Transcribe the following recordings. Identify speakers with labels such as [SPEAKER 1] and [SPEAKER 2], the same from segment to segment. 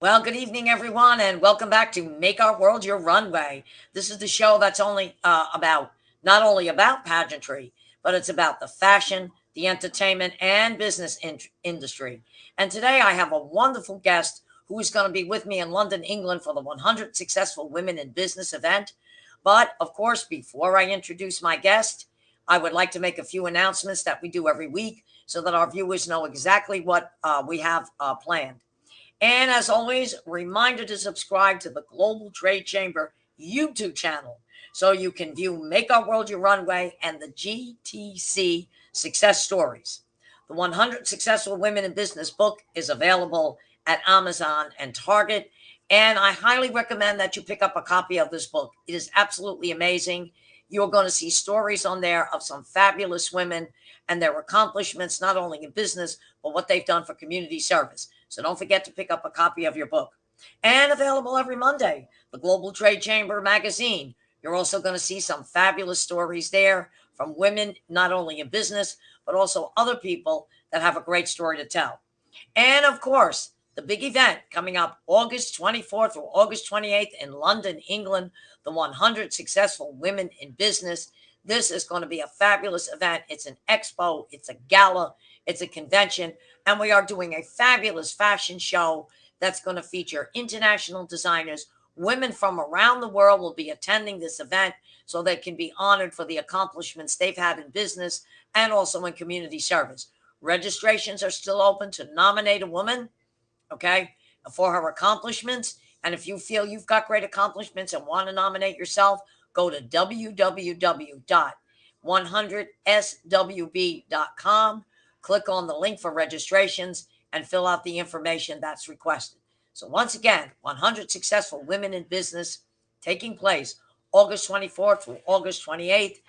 [SPEAKER 1] Well, good evening, everyone, and welcome back to Make Our World Your Runway. This is the show that's only about not only about pageantry, but it's about the fashion, the entertainment, and business industry. And today I have a wonderful guest who is going to be with me in London, England for the 100 Successful Women in Business event. But of course, before I introduce my guest, I would like to make a few announcements that we do every week so that our viewers know exactly what we have planned. And as always, reminder to subscribe to the Global Trade Chamber YouTube channel so you can view Make Our World Your Runway and the GTC success stories. The 100 Successful Women in Business book is available at Amazon and Target, and I highly recommend that you pick up a copy of this book. It is absolutely amazing. You're going to see stories on there of some fabulous women and their accomplishments, not only in business, but what they've done for community service. So don't forget to pick up a copy of your book. And available every Monday, the Global Trade Chamber magazine. You're also going to see some fabulous stories there from women, not only in business, but also other people that have a great story to tell. And of course, the big event coming up August 24th through August 28th in London, England, the 100 Successful Women in Business. This is going to be a fabulous event. It's an expo, it's a gala, it's a convention, and we are doing a fabulous fashion show that's going to feature international designers. Women from around the world will be attending this event so they can be honored for the accomplishments they've had in business and also in community service. Registrations are still open to nominate a woman, okay, for her accomplishments. And if you feel you've got great accomplishments and want to nominate yourself, go to www.100swb.com, click on the link for registrations, and fill out the information that's requested. So once again, 100 Successful Women in Business taking place August 24th through August 28th.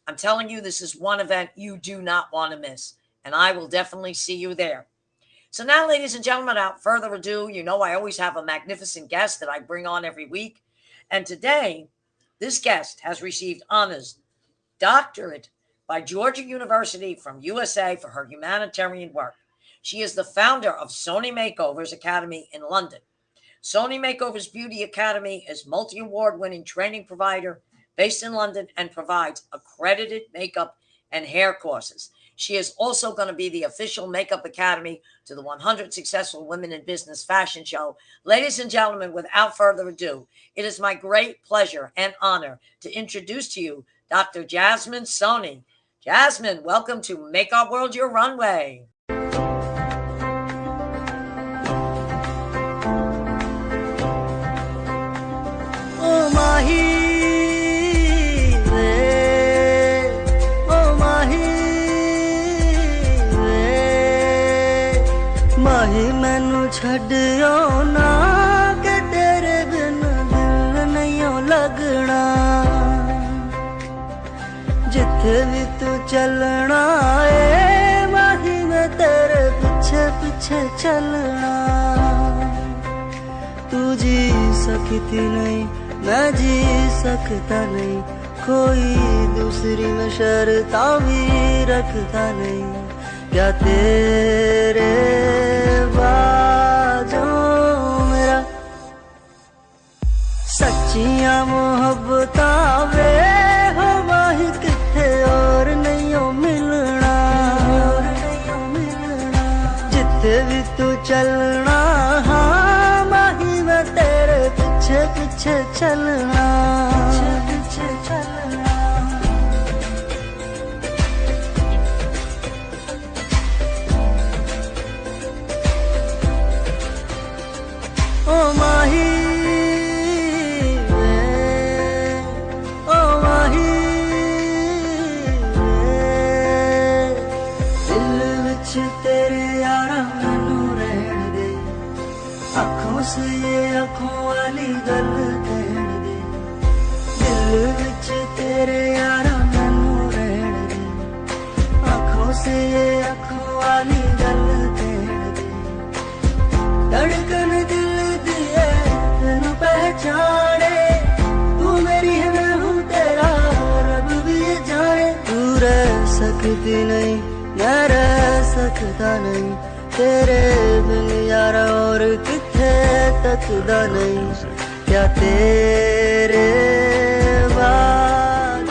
[SPEAKER 1] I'm telling you, this is one event you do not want to miss, and I will definitely see you there. So now, ladies and gentlemen, without further ado, you know I always have a magnificent guest that I bring on every week. And today, this guest has received honors, doctorate by Georgia University from USA for her humanitarian work. She is the founder of Soni Makeovers Academy in London. Soni Makeovers Beauty Academy is multi-award winning training provider based in London and provides accredited makeup and hair courses. She is also going to be the official makeup academy to the 100 Successful Women in Business fashion show. Ladies and gentlemen, without further ado, it is my great pleasure and honor to introduce to you Dr. Jasmine Soni. Jasmine, welcome to Make Our World Your Runway.
[SPEAKER 2] Oh, Mahi. ਛੱਡਿਓ ਨਾ ਕਿ ਤੇਰੇ ਬਿਨ ਦਿਲ ਨਹੀਂ ਲੱਗਣਾ ਜਿੱਥੇ ਵੀ ਤੂੰ ਚੱਲਣਾ ਏ ਮਾਹੀ ਮੈਂ ਤੇਰੇ ਪਿੱਛੇ ਪਿੱਛੇ ਚੱਲਣਾ ਤੂੰ ਜੀ ਸਕਤੀ ਨਹੀਂ मैं जी सकता नहीं कोई दूसरी में शर्तां भी रखता नहीं क्या तेरे बाजों मेरा सच्चियां मोहब्बतां वे हो माही किथे और नहीं हो मिलना जिथे भी तू चलना हाँ माही मैं तेरे पीछे पीछे चलना पीछे चलना ओ माही ओ माही दिल विच तेरे यारा मैनू रहन दे आँखों से ये आँखों वाली गल कहन दे दिल विच तेरे यारा मैनू रहन दे आँखों से ये आँखों वाली गल कहन दे धड़कन दिल दिए तेनू पहचाने तू मेरी है मैं हूँ तेरा रब भी जाने तू रह सकती नहीं मैं रह सकता नहीं तेरे बिन यारा और किथे तकदा नहीं क्या तेरे बाद.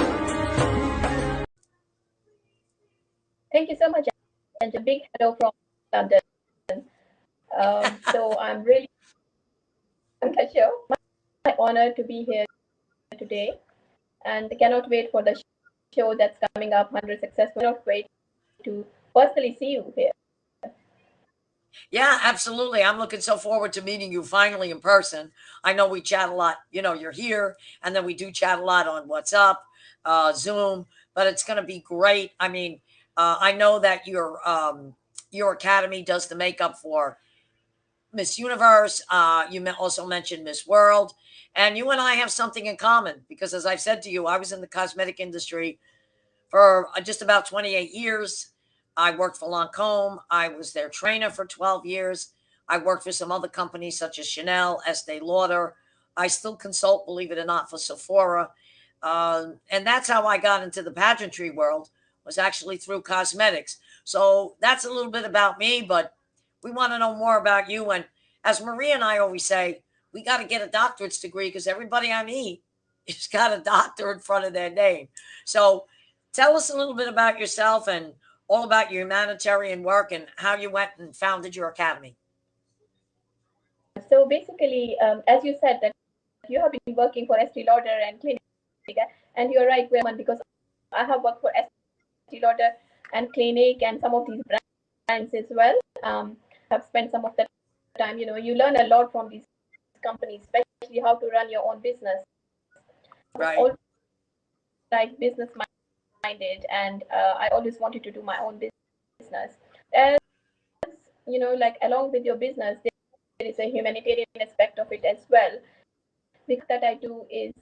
[SPEAKER 3] Thank you so much, and a big hello from London. So I'm really on the show. My honor to be here today, and cannot wait for the show that's coming up. 100 Successful. Cannot wait to personally see you here.
[SPEAKER 1] Yeah, absolutely. I'm looking so forward to meeting you finally in person. I know we chat a lot. You know, you're here, and then we do chat a lot on WhatsApp, Zoom. But it's going to be great. I mean, I know that your academy does the makeup for Miss Universe. You also mentioned Miss World, and you and I have something in common because, as I've said to you, I was in the cosmetic industry for just about 28 years. I worked for Lancome. I was their trainer for 12 years. I worked for some other companies such as Chanel, Estee Lauder. I still consult, believe it or not, for Sephora. And that's how I got into the pageantry world, was actually through cosmetics. So that's a little bit about me, but we want to know more about you. And as Maria and I always say, we got to get a doctorate's degree because everybody I meet has got a doctor in front of their name. So tell us a little bit about yourself and all about your humanitarian work and how you went and founded your academy.
[SPEAKER 3] So basically, as you said, that you have been working for Estee Lauder and Clinique, and you're right, woman, because I have worked for Estee Lauder and Clinique and some of these brands as well. Have spent some of that time. You know, you learn a lot from these companies, especially how to run your own business.
[SPEAKER 1] Right.
[SPEAKER 3] All like business minded, and I always wanted to do my own business. As you know, like along with your business, there is a humanitarian aspect of it as well. Because that I do is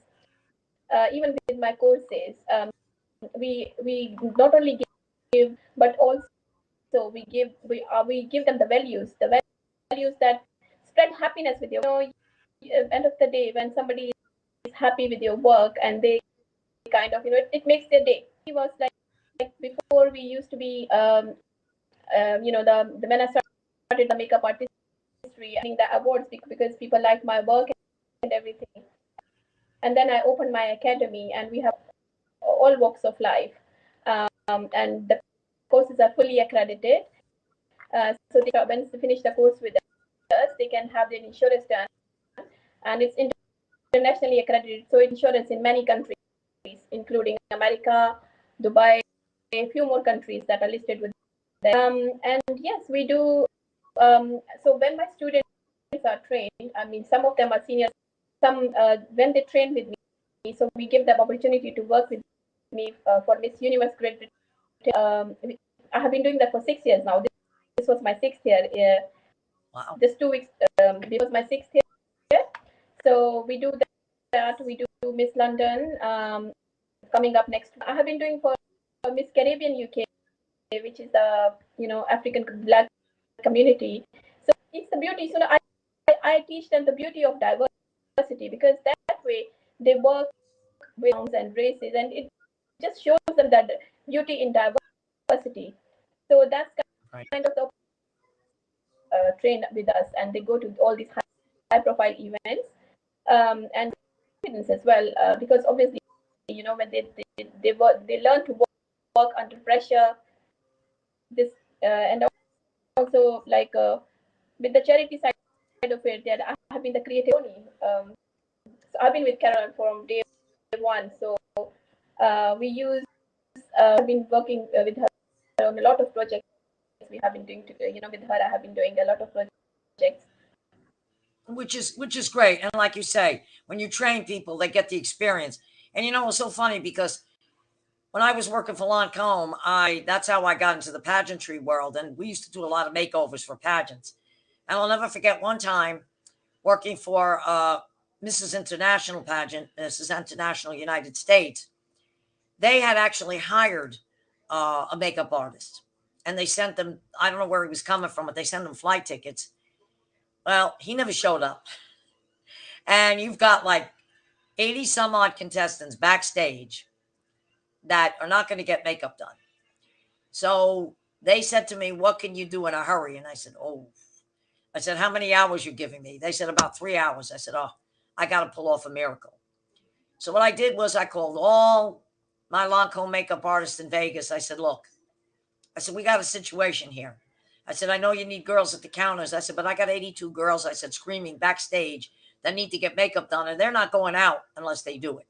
[SPEAKER 3] even with my courses, we not only give, but also we give them the values that spread happiness with you. You know, end of the day, when somebody is happy with your work and they kind of, you know, it makes their day. It was like before we used to be, you know, the men I started the makeup artistry, I think the awards because people like my work and everything. And then I opened my academy, and we have all walks of life, and the courses are fully accredited. So when they finish the course with us, they can have their insurance done, and it's internationally accredited. So insurance in many countries, including America, Dubai, a few more countries that are listed with them. And yes, we do. So when my students are trained, I mean, some of them are seniors. Some when they train with me, so we give them opportunity to work with me for Miss Universe Great Britain. I have been doing that for 6 years now. This was my 6th year.
[SPEAKER 1] Wow.
[SPEAKER 3] Just 2 weeks. This was my 6th year. So we do that. We do Miss London coming up next. I have been doing for Miss Caribbean UK, which is the, you know, African Black community. So it's the beauty. So I teach them the beauty of diversity, because that way they work with towns and races, and it just shows them that beauty in diversity. So that's kind of the train with us, and they go to all these high profile events, and confidence as well, because obviously, you know, when they learn to work under pressure. This and also like with the charity side of it, that I have been the creative Soni. So I've been with Carol from day one. So we use I've been working with her on a lot of projects. We have been doing, you know, with her. I have been doing a lot of projects,
[SPEAKER 1] which is great. And like you say, when you train people, they get the experience. And you know, it's so funny because when I was working for Lancome, that's how I got into the pageantry world. And we used to do a lot of makeovers for pageants. And I'll never forget one time working for Mrs. International pageant, Mrs. International United States. They had actually hired a makeup artist. And they sent them, I don't know where he was coming from, but they sent them flight tickets. Well, he never showed up. And you've got like 80 some odd contestants backstage that are not going to get makeup done. So they said to me, what can you do in a hurry? And I said, oh, I said, how many hours you giving me? They said, about 3 hours. I said, oh, I got to pull off a miracle. So what I did was I called all my Lancome makeup artists in Vegas. I said, look, I said, we got a situation here. I said, I know you need girls at the counters. I said, but I got 82 girls, I said, screaming backstage that need to get makeup done, and they're not going out unless they do it.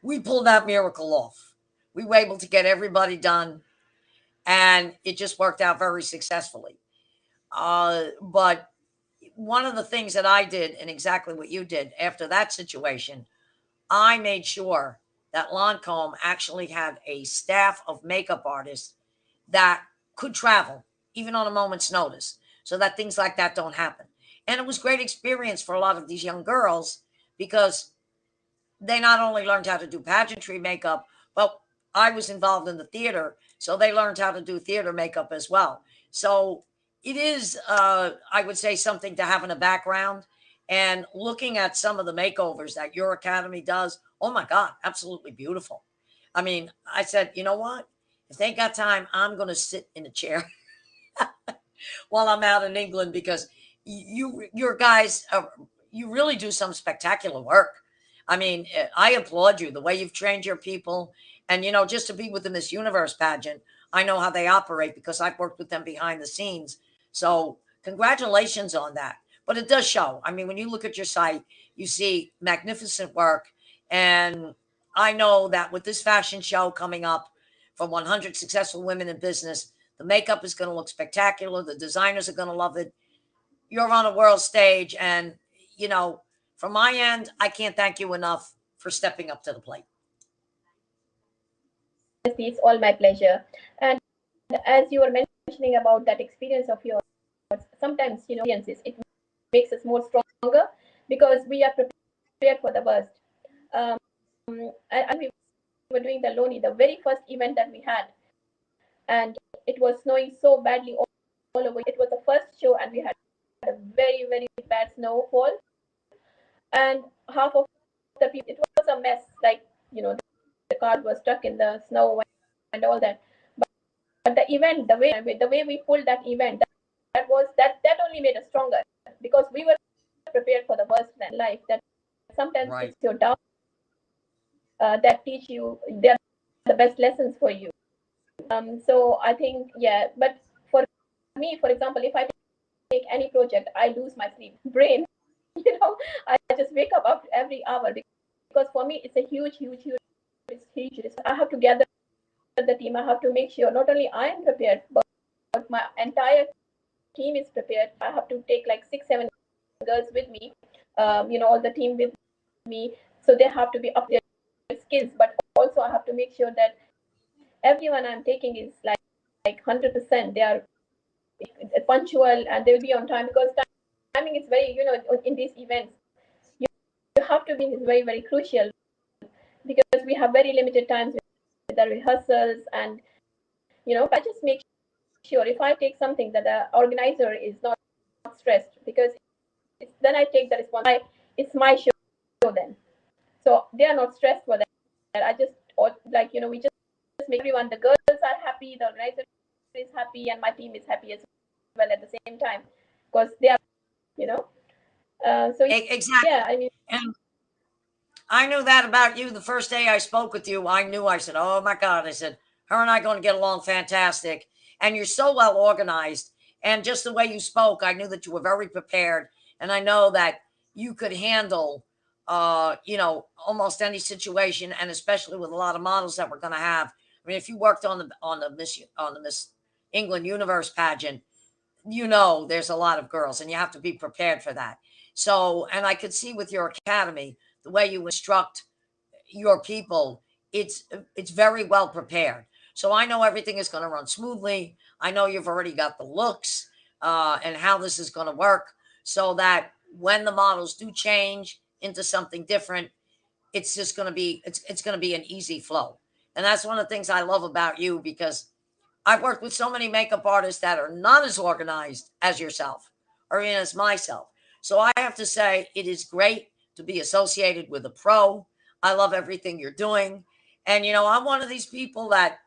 [SPEAKER 1] We pulled that miracle off. We were able to get everybody done, and it just worked out very successfully. But one of the things that I did, and exactly what you did after that situation, I made sure that Lancome actually had a staff of makeup artists that could travel, even on a moment's notice, so that things like that don't happen. And it was great experience for a lot of these young girls because they not only learned how to do pageantry makeup, but I was involved in the theater, so they learned how to do theater makeup as well. So it is, I would say, something to have in a background. And looking at some of the makeovers that your academy does, oh my God, absolutely beautiful. I mean, I said, you know what? If they got time, I'm going to sit in a chair while I'm out in England because your guys, you really do some spectacular work. I mean, I applaud you, the way you've trained your people. And, just to be with the Miss Universe pageant, I know how they operate because I've worked with them behind the scenes. So congratulations on that. But it does show. I mean, when you look at your site, you see magnificent work. And I know that with this fashion show coming up from 100 Successful Women in Business, the makeup is going to look spectacular. The designers are going to love it. You're on a world stage. And, from my end, I can't thank you enough for stepping up to the plate.
[SPEAKER 3] It's all my pleasure. And as you were mentioning about that experience of yours, sometimes, it makes us more stronger because we are prepared for the worst. And we were doing the Loni, the very first event that we had, and it was snowing so badly all over. It was the first show, and we had a very, very bad snowfall, and half of the people, it was a mess. Like, the car was stuck in the snow and all that. But the event, the way we pulled that event, that only made us stronger because we were prepared for the worst in life. That sometimes
[SPEAKER 1] Right.
[SPEAKER 3] It's your doubt that teach you. They're the best lessons for you. So I think, yeah. But for me, for example, if I take any project, I lose my sleep brain. I just wake up every hour because for me it's a huge risk. I have to gather the team. I have to make sure not only I am prepared, but my entire team is prepared. I have to take like 6-7 girls with me, all the team with me, so they have to be up their skills. But also I have to make sure that everyone I'm taking is like 100%. They are punctual and they will be on time because timing is very, in these events, you have to be is very, very crucial because we have very limited times with the rehearsals. And I just make sure if I take something that the organizer is not stressed because then I take the responsibility. It's my show then, so they are not stressed for that. I just we just make everyone, the girls are happy, the organizer is happy, and my team is happy as well at the same time because they are, so
[SPEAKER 1] Exactly.
[SPEAKER 3] yeah, I mean,
[SPEAKER 1] and I knew that about you the first day I spoke with you. I said, oh my God, I said, her and I are going to get along fantastic. And you're so well organized. And just the way you spoke, I knew that you were very prepared. And I know that you could handle, almost any situation. And especially with a lot of models that we're going to have. I mean, if you worked on the Miss England Universe pageant, there's a lot of girls and you have to be prepared for that. So, and I could see with your academy, the way you instruct your people, it's very well prepared. So I know everything is going to run smoothly. I know you've already got the looks and how this is going to work so that when the models do change into something different, it's just going to be, it's going to be an easy flow. And that's one of the things I love about you because I've worked with so many makeup artists that are not as organized as yourself or as myself. So I have to say it is great to be associated with a pro. I love everything you're doing. And, I'm one of these people that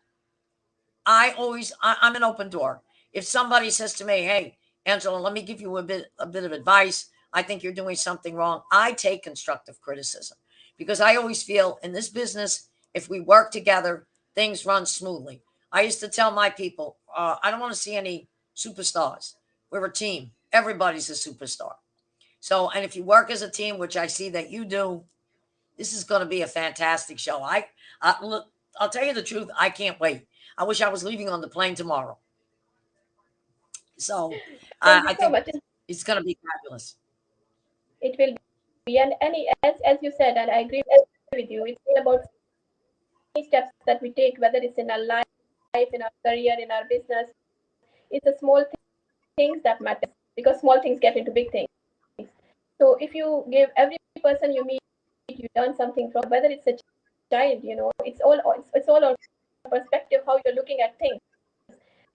[SPEAKER 1] I'm an open door. If somebody says to me, hey, Angela, let me give you a bit of advice. I think you're doing something wrong. I take constructive criticism because I always feel in this business, if we work together, things run smoothly. I used to tell my people, I don't want to see any superstars. We're a team. Everybody's a superstar. So, and if you work as a team, which I see that you do, this is going to be a fantastic show. Look, I'll tell you the truth. I can't wait. I wish I was leaving on the plane tomorrow. So
[SPEAKER 3] Thank you
[SPEAKER 1] I
[SPEAKER 3] so
[SPEAKER 1] think
[SPEAKER 3] much.
[SPEAKER 1] it's going to be fabulous.
[SPEAKER 3] It will be, and any as you said, and I agree with you. It's all about steps that we take, whether it's in our life, in our career, in our business. It's the small things that matter because small things get into big things. So if you give every person you meet, you learn something from, whether it's a child, it's all on perspective, how you're looking at things.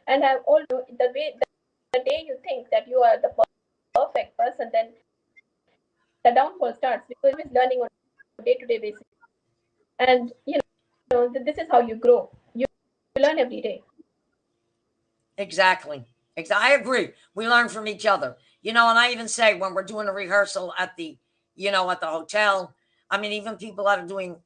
[SPEAKER 3] And I've also the day you think that you are the perfect person, then the downfall starts because it's learning on a day-to-day basis. And this is how you grow. You learn every day.
[SPEAKER 1] Exactly. I agree. We learn from each other. And I even say when we're doing a rehearsal at the, at the hotel, I mean, even people that are doing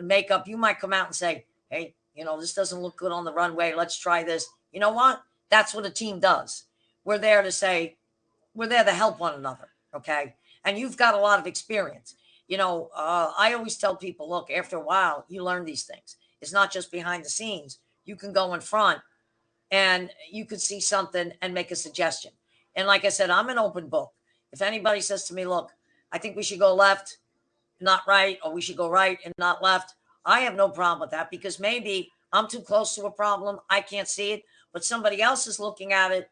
[SPEAKER 1] makeup, you might come out and say, hey, this doesn't look good on the runway. Let's try this. You know what? That's what a team does. We're there to help one another. Okay. And you've got a lot of experience. I always tell people, look, after a while, you learn these things. It's not just behind the scenes. You can go in front and you could see something and make a suggestion. And like I said, I'm an open book. If anybody says to me, look, I think we should go left, not right, or we should go right and not left, I have no problem with that because maybe I'm too close to a problem. I can't see it, but somebody else is looking at it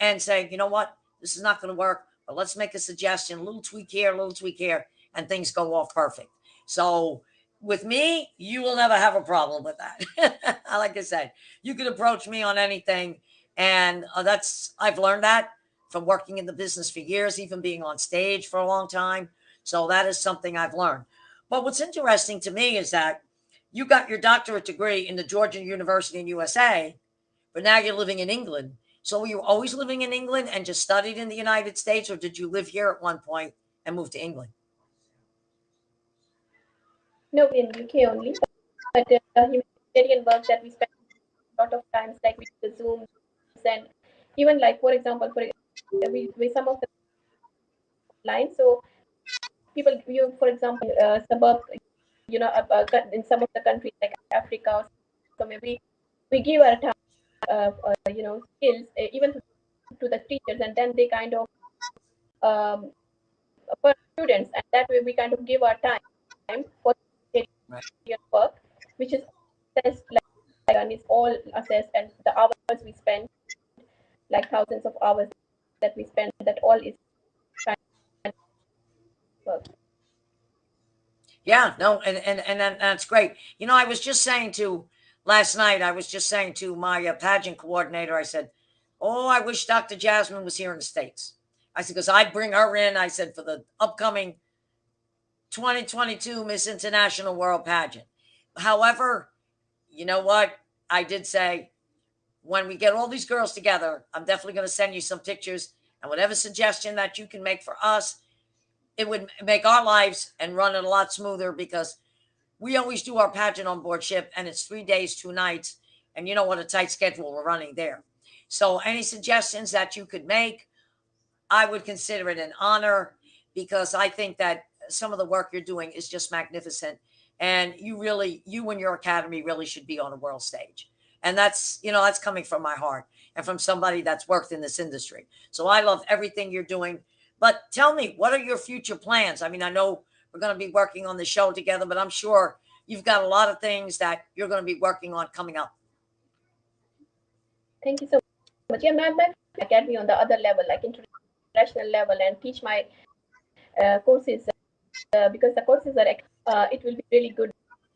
[SPEAKER 1] and saying, you know what, this is not going to work, but let's make a suggestion, a little tweak here, and things go off perfect. So with me, you will never have a problem with that. Like I said, you can approach me on anything. And I've learned that from working in the business for years, even being on stage for a long time. So that is something I've learned. But what's interesting to me is that you got your doctorate degree in the Georgia University in USA, but now you're living in England. So were you always living in England and just studied in the United States, or did you live here at one point and move to England?
[SPEAKER 3] No, in UK only, but humanitarian work that we spend a lot of times, like with the Zooms, and even like, for example, we some of the lines. So people, for example, suburb, in some of the countries like Africa, so maybe we give our time, skills, even to the teachers, and then they kind of for students, and that way we kind of give our time for work, which is assessed and it's all assessed, and the hours we spend, like thousands of hours that we spend, that all is kind of work.
[SPEAKER 1] Yeah, no, and that's great. I was just saying to last night, I was just saying to my pageant coordinator, I said, oh, I wish Dr. Jasmine was here in the States. I said, because I'd bring her in, I said, for the upcoming 2022 Miss International World Pageant. However, you know what? I did say, when we get all these girls together, I'm definitely going to send you some pictures and whatever suggestion that you can make for us. It would make our lives and run it a lot smoother because we always do our pageant on board ship and it's 3 days, 2 nights. And you know what a tight schedule we're running there. So any suggestions that you could make, I would consider it an honor because I think that some of the work you're doing is just magnificent. And you and your academy really should be on a world stage. And that's coming from my heart and from somebody that's worked in this industry. So I love everything you're doing. But tell me, what are your future plans? I mean, I know we're going to be working on the show together, but I'm sure you've got a lot of things that you're going to be working on coming up.
[SPEAKER 3] Thank you so much. Yeah, ma'am, academy on the other level, like international level, and teach my courses because the courses are it will be really good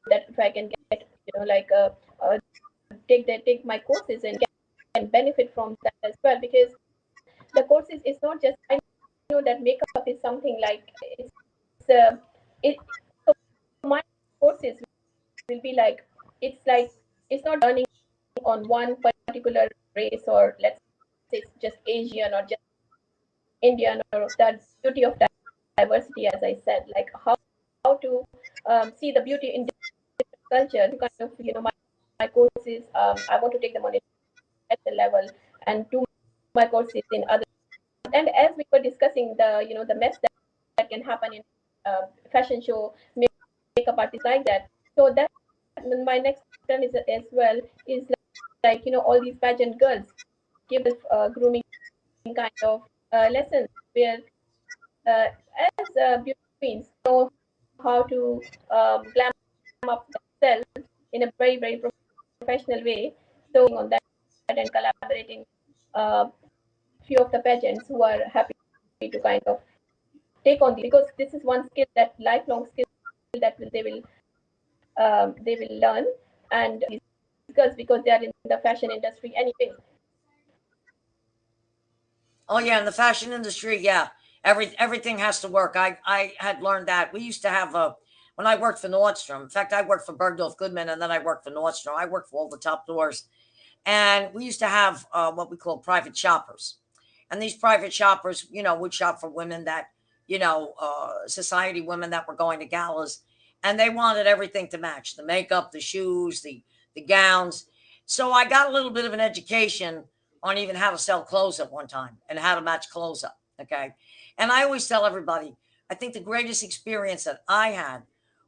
[SPEAKER 3] that if I can get take my courses and can benefit from that as well, because the courses is not just, I know that makeup is something like so my courses will be like it's not learning on one particular race, or let's say it's just Asian or just Indian, or that beauty of diversity, as I said, like how to see the beauty in different culture. To kind of, my courses, I want to take them on at the level and do my courses in other. And as we were discussing the mess that can happen in fashion show, makeup artists like that. So that my next plan is as well is like all these pageant girls give grooming kind of lessons where uh, as beauty queens know how to glam up themselves in a very very professional way. So on that and collaborating few of the pageants who are happy to kind of take on because this is one skill, that lifelong skill that they will learn, and these girls, because they are in the fashion industry anyway.
[SPEAKER 1] Oh yeah, in the fashion industry, yeah, everything has to work. I had learned that. We used to have a when I worked for Nordstrom. In fact, I worked for Bergdorf Goodman, and then I worked for Nordstrom. I worked for all the top doors, and we used to have what we call private shoppers. And these private shoppers, would shop for women that, society women that were going to galas, and they wanted everything to match: the makeup, the shoes, the gowns. So I got a little bit of an education on even how to sell clothes at one time and how to match clothes up. Okay. And I always tell everybody, I think the greatest experience that I had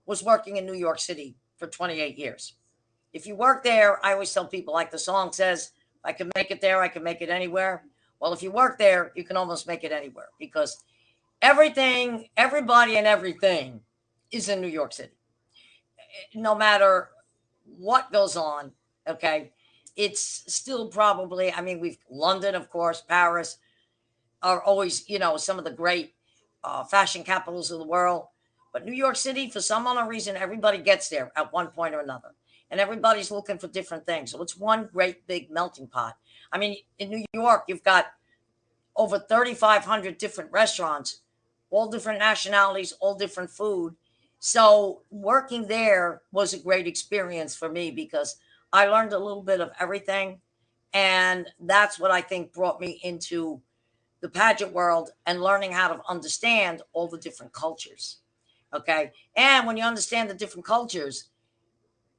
[SPEAKER 1] was working in New York City for 28 years. If you work there, I always tell people, like the song says, I can make it there, I can make it anywhere. Well, if you work there, you can almost make it anywhere because everything, everybody, and everything is in New York City. No matter what goes on, okay, it's still probably, I mean, we've London, of course, Paris are always, some of the great fashion capitals of the world. But New York City, for some unknown reason, everybody gets there at one point or another. And everybody's looking for different things. So it's one great big melting pot. I mean, in New York, you've got over 3,500 different restaurants, all different nationalities, all different food. So working there was a great experience for me because I learned a little bit of everything. And that's what I think brought me into the pageant world and learning how to understand all the different cultures. Okay. And when you understand the different cultures,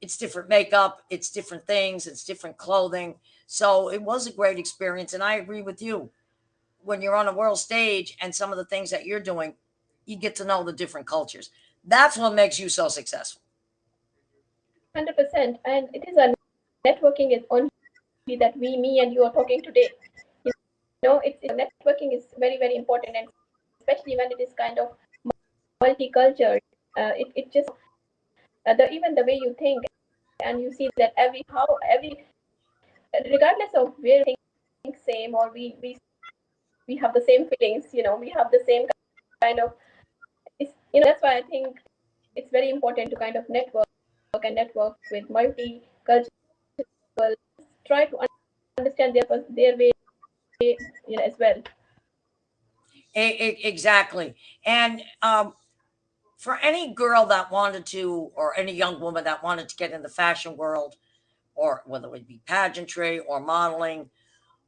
[SPEAKER 1] it's different makeup, it's different things, it's different clothing. So it was a great experience. And I agree with you. When you're on a world stage and some of the things that you're doing, you get to know the different cultures. That's what makes you so successful.
[SPEAKER 3] 100%. And it is a networking is only that me and you are talking today. Networking is very, very important, and especially when it is kind of multicultural. It just even the way you think, and you see that every regardless of where we think same, or we have the same feelings. We have the same kind of. That's why I think it's very important to kind of network with multicultural. Try to understand their way, as well.
[SPEAKER 1] Exactly. And for any girl that wanted to, or any young woman that wanted to get in the fashion world, or whether it be pageantry or modeling,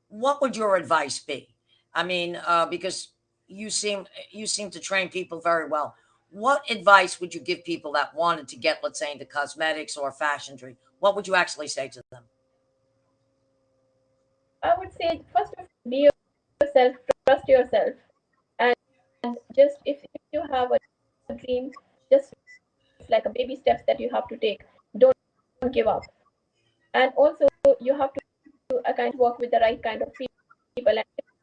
[SPEAKER 1] what would your advice be? I mean, because you seem to train people very well. What advice would you give people that wanted to get, let's say, into cosmetics or fashionry? What would you actually say to them?
[SPEAKER 3] I would say first of all, be yourself, trust yourself, and just if you have a dream, just it's like a baby steps that you have to take. Don't give up, and also you have to kind of work with the right kind of people.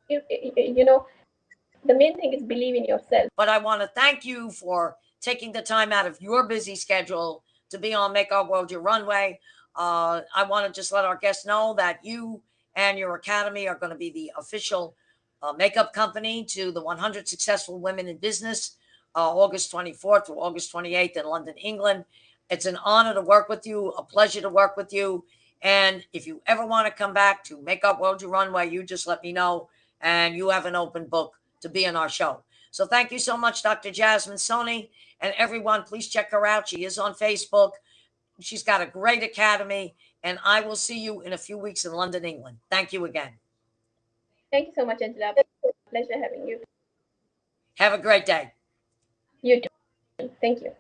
[SPEAKER 3] And the main thing is believe in yourself.
[SPEAKER 1] But I want to thank you for taking the time out of your busy schedule to be on Make Our World Your Runway. I want to just let our guests know that you and your academy are going to be the official makeup company to the 100 Successful Women in Business, August 24th through August 28th in London, England. It's an honor to work with you, a pleasure to work with you. And if you ever want to come back to Make Our World Your Runway, you just let me know, and you have an open book to be in our show. So thank you so much, Dr. Jasmine Soni. And everyone, please check her out. She is on Facebook. She's got a great academy. And I will see you in a few weeks in London, England. Thank you again.
[SPEAKER 3] Thank you so much, Angela. pleasure having you.
[SPEAKER 1] Have a great day.
[SPEAKER 3] You too. Thank you.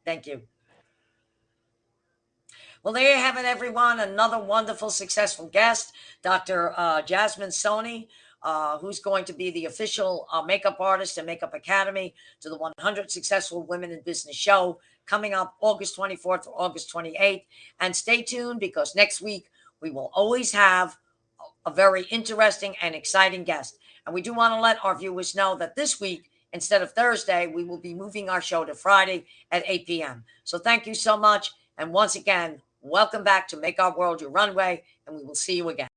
[SPEAKER 1] Thank you. Well, there you have it, everyone. Another wonderful, successful guest, Dr. Jasmine Soni, who's going to be the official makeup artist and Makeup Academy to the 100 Successful Women in Business show coming up August 24th or August 28th. And stay tuned, because next week we will always have a very interesting and exciting guest. And we do want to let our viewers know that this week, instead of Thursday, we will be moving our show to Friday at 8 p.m. So thank you so much. And once again, welcome back to Make Our World Your Runway, and we will see you again.